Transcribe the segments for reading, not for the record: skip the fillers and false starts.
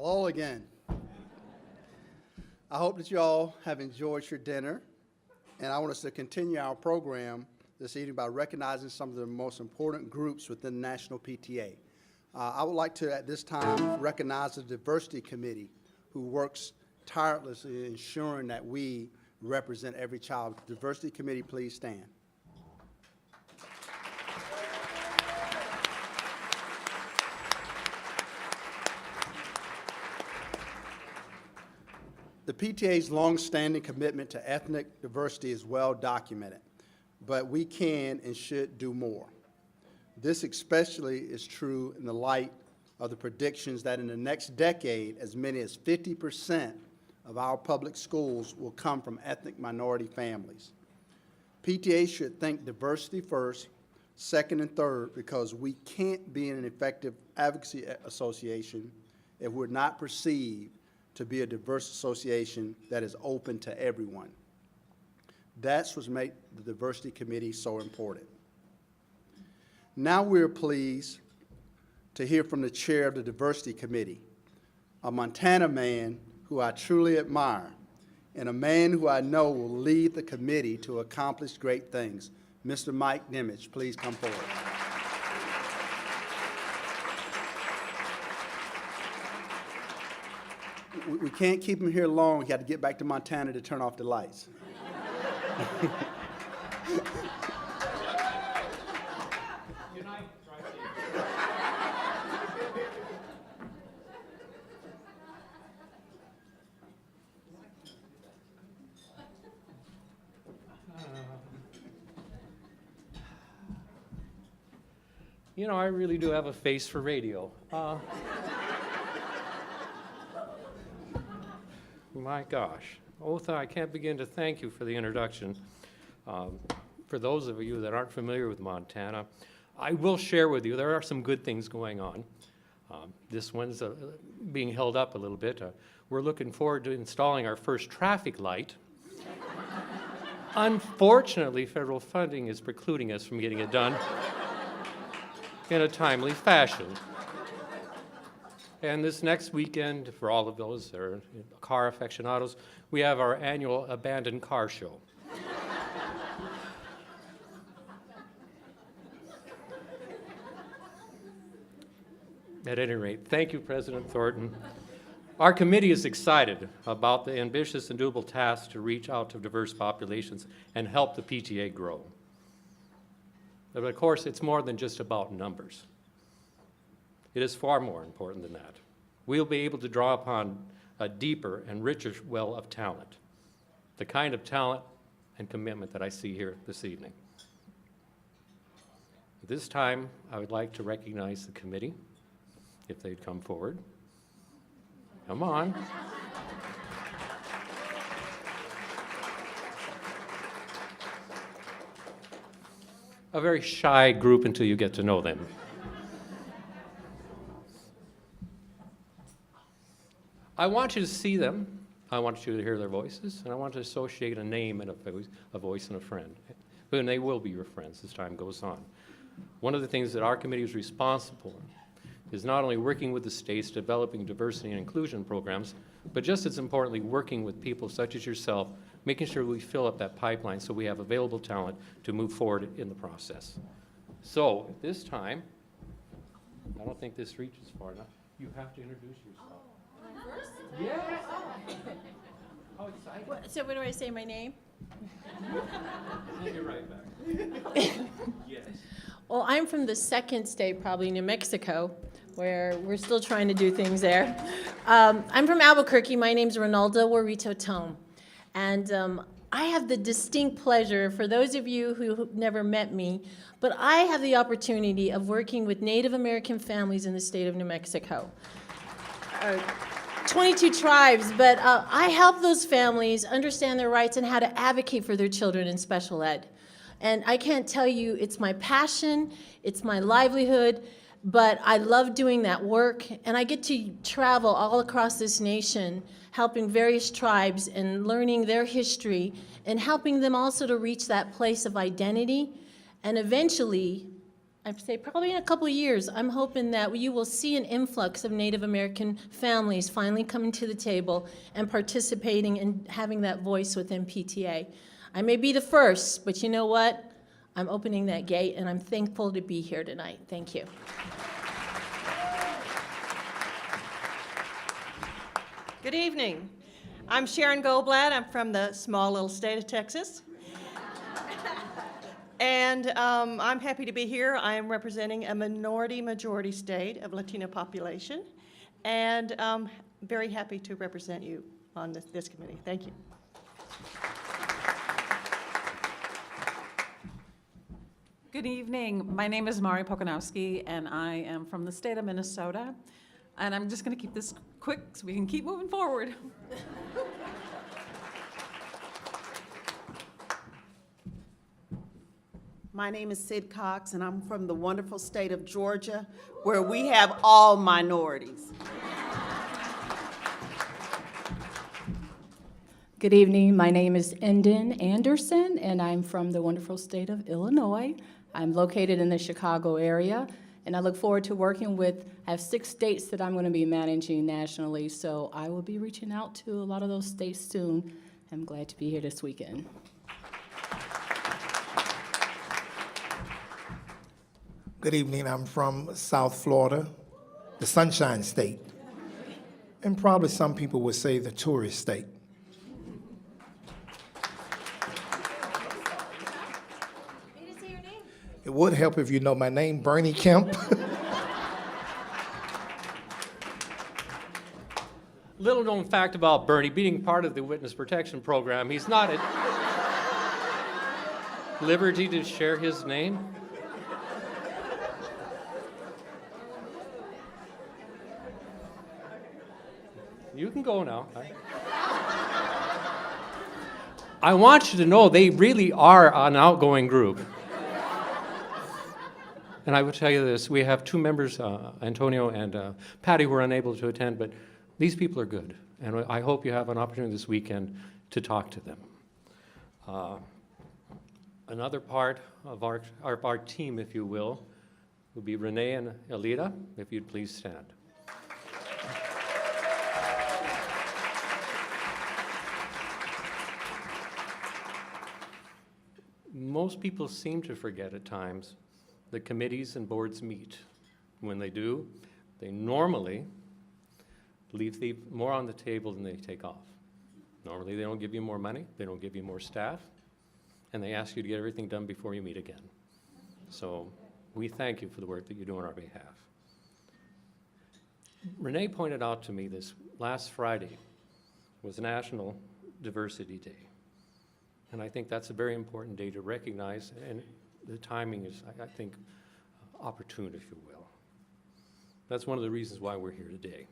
Hello again. I hope that you all have enjoyed your dinner, and I want us to continue our program this evening by recognizing some of the most important groups within the National PTA. I would like to, at this time, recognize the Diversity Committee, who works tirelessly ensuring that we represent every child. Diversity Committee, please stand. The PTA's longstanding commitment to ethnic diversity is well documented, but we can and should do more. This especially is true in the light of the predictions that in the next decade, as many as 50% of our public schools will come from ethnic minority families. PTA should think diversity first, second, and third, because we can't be an effective advocacy association if we're not perceived to be a diverse association that is open to everyone. That's what makes the Diversity Committee so important. Now we're pleased to hear from the chair of the Diversity Committee, a Montana man who I truly admire, and a man who I know will lead the committee to accomplish great things. Mr. Mike Dimich, please come forward. We can't keep him here long. He had to get back to Montana to turn off the lights. You know, I really do have a face for radio. My gosh. Otha, I can't begin to thank you for the introduction. For those of you that aren't familiar with Montana, I will share with you there are some good things going on. This one's being held up a little bit. We're looking forward to installing our first traffic light. Unfortunately, federal funding is precluding us from getting it done in a timely fashion. And this next weekend, for all of those that are car aficionados, we have our annual abandoned car show. At any rate, thank you, President Thornton. Our committee is excited about the ambitious and doable task to reach out to diverse populations and help the PTA grow. But of course, it's more than just about numbers. It is far more important than that. We'll be able to draw upon a deeper and richer well of talent, the kind of talent and commitment that I see here this evening. At this time, I would like to recognize the committee, if they'd come forward. Come on. A very shy group until you get to know them. I want you to see them, I want you to hear their voices, and I want to associate a name and a voice and a friend. And they will be your friends as time goes on. One of the things that our committee is responsible for is not only working with the states developing diversity and inclusion programs, but just as importantly, working with people such as yourself, making sure we fill up that pipeline so we have available talent to move forward in the process. So at this time, I don't think this reaches far enough. You have to introduce yourself. First? Yes. How exciting. So what do I say, my name? I'll be right back. Yes. Well, I'm from the second state, probably New Mexico, where we're still trying to do things there. I'm from Albuquerque. My name's Ronaldo Warrito Tome. And I have the distinct pleasure, for those of you who never met me, but I have the opportunity of working with Native American families in the state of New Mexico. 22 tribes, but I help those families understand their rights and how to advocate for their children in special ed. And I can't tell you, it's my passion, it's my livelihood, but I love doing that work, and I get to travel all across this nation, helping various tribes and learning their history, and helping them also to reach that place of identity, and eventually I'd say probably in a couple of years, I'm hoping that you will see an influx of Native American families finally coming to the table and participating and having that voice within PTA. I may be the first, but you know what? I'm opening that gate, and I'm thankful to be here tonight. Thank you. Good evening. I'm Sharon Goldblatt. I'm from the small little state of Texas. And I'm happy to be here. I am representing a majority state of Latino population, and very happy to represent you on this committee. Thank you. Good evening. My name is Mari Pokonowski, and I am from the state of Minnesota. And I'm just going to keep this quick so we can keep moving forward. My name is Sid Cox, and I'm from the wonderful state of Georgia, where we have all minorities. Good evening. My name is Endon Anderson, and I'm from the wonderful state of Illinois. I'm located in the Chicago area, and I look forward to working with, I have 6 states that I'm going to be managing nationally, so I will be reaching out to a lot of those states soon. I'm glad to be here this weekend. Good evening. I'm from South Florida, the Sunshine State, and probably some people would say the tourist state. It would help if you know my name, Bernie Kemp. Little known fact about Bernie, being part of the Witness Protection Program, he's not at liberty to share his name. You can go now. I want you to know they really are an outgoing group. And I will tell you this, we have 2 members, Antonio and Patty, who were unable to attend, but these people are good. And I hope you have an opportunity this weekend to talk to them. Another part of our team, if you will be Renee and Elita, if you'd please stand. Most people seem to forget at times that committees and boards meet. When they do, they normally leave more on the table than they take off. Normally, they don't give you more money, they don't give you more staff, and they ask you to get everything done before you meet again. So we thank you for the work that you do on our behalf. Renee pointed out to me this last Friday was National Diversity Day. And I think that's a very important day to recognize, and the timing is, I think, opportune, if you will. That's one of the reasons why we're here today.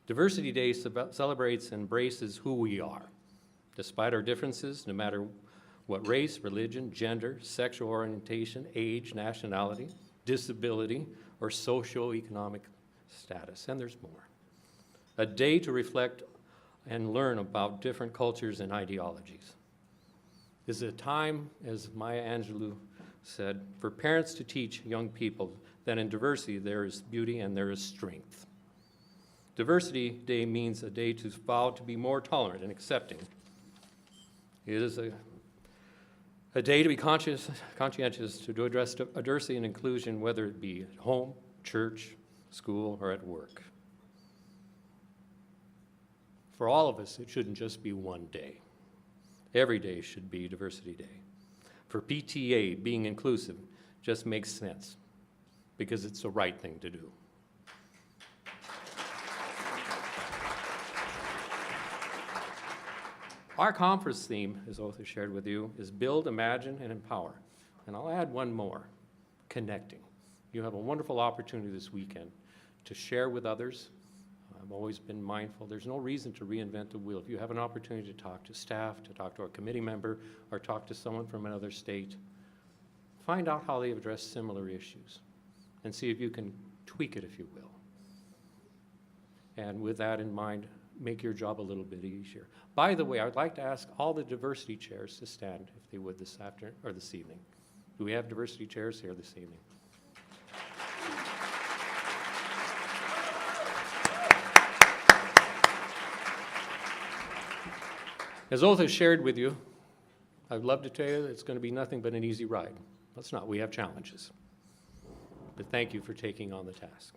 Diversity Day celebrates and embraces who we are, despite our differences, no matter what race, religion, gender, sexual orientation, age, nationality, disability, or socioeconomic status, and there's more. A day to reflect and learn about different cultures and ideologies. Is a time, as Maya Angelou said, for parents to teach young people that in diversity there is beauty and there is strength. Diversity Day means a day to vow to be more tolerant and accepting. It is a day to be conscientious to address diversity and inclusion, whether it be at home, church, school, or at work. For all of us, it shouldn't just be one day. Every day should be Diversity Day. For PTA, being inclusive just makes sense because it's the right thing to do. Our conference theme, as also shared with you, is Build, Imagine, and Empower. And I'll add one more, connecting. You have a wonderful opportunity this weekend to share with others. I've always been mindful, there's no reason to reinvent the wheel. If you have an opportunity to talk to staff, to talk to a committee member, or talk to someone from another state, find out how they've addressed similar issues and see if you can tweak it, if you will. And with that in mind, make your job a little bit easier. By the way, I'd like to ask all the diversity chairs to stand, if they would, this afternoon or this evening. Do we have diversity chairs here this evening? As Otha shared with you, I'd love to tell you that it's going to be nothing but an easy ride. It's not. We have challenges. But thank you for taking on the task.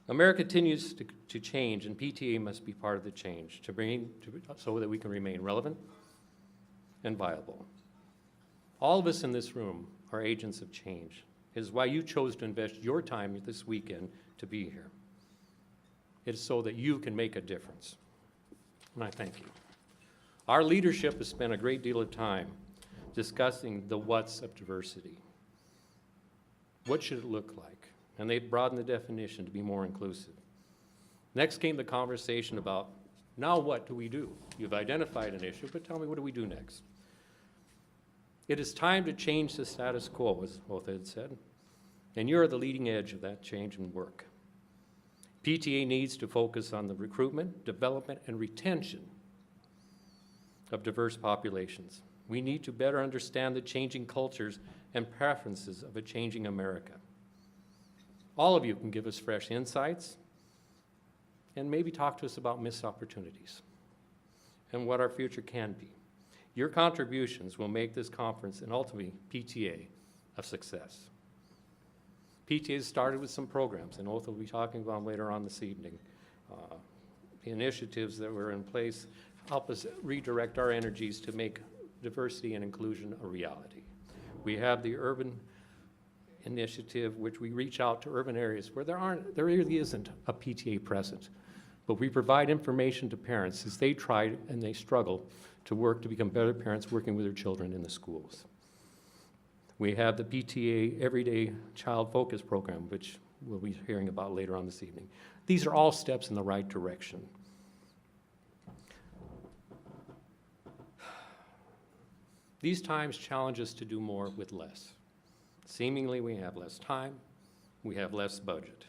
America continues to change, and PTA must be part of the change so that we can remain relevant and viable. All of us in this room are agents of change. It is why you chose to invest your time this weekend to be here. It is so that you can make a difference. And I thank you. Our leadership has spent a great deal of time discussing the what's of diversity. What should it look like? And they've broadened the definition to be more inclusive. Next came the conversation about, now what do we do? You've identified an issue, but tell me, what do we do next? It is time to change the status quo, as both had said, and you're the leading edge of that change and work. PTA needs to focus on the recruitment, development, and retention of diverse populations. We need to better understand the changing cultures and preferences of a changing America. All of you can give us fresh insights and maybe talk to us about missed opportunities and what our future can be. Your contributions will make this conference and ultimately PTA a success. PTA has started with some programs, and Otha will be talking about them later on this evening. The initiatives that were in place help us redirect our energies to make diversity and inclusion a reality. We have the urban initiative, which we reach out to urban areas where there really isn't a PTA present. But we provide information to parents as they try and they struggle to work to become better parents working with their children in the schools. We have the PTA Everyday Child Focus Program, which we'll be hearing about later on this evening. These are all steps in the right direction. These times challenge us to do more with less. Seemingly, we have less time, we have less budget.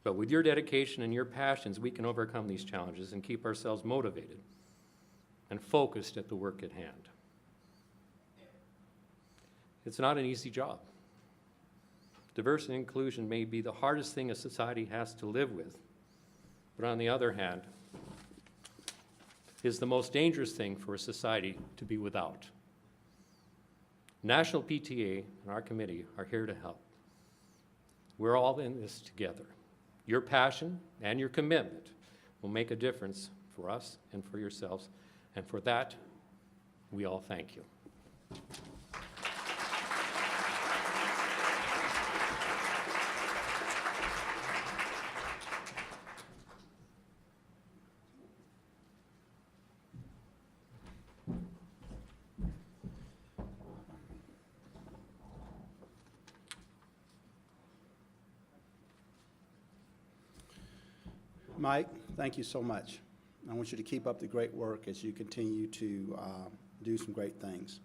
But with your dedication and your passions, we can overcome these challenges and keep ourselves motivated and focused at the work at hand. It's not an easy job. Diversity and inclusion may be the hardest thing a society has to live with, but on the other hand, is the most dangerous thing for a society to be without. National PTA and our committee are here to help. We're all in this together. Your passion and your commitment will make a difference for us and for yourselves, and for that, we all thank you. Mike, thank you so much. I want you to keep up the great work as you continue to do some great things.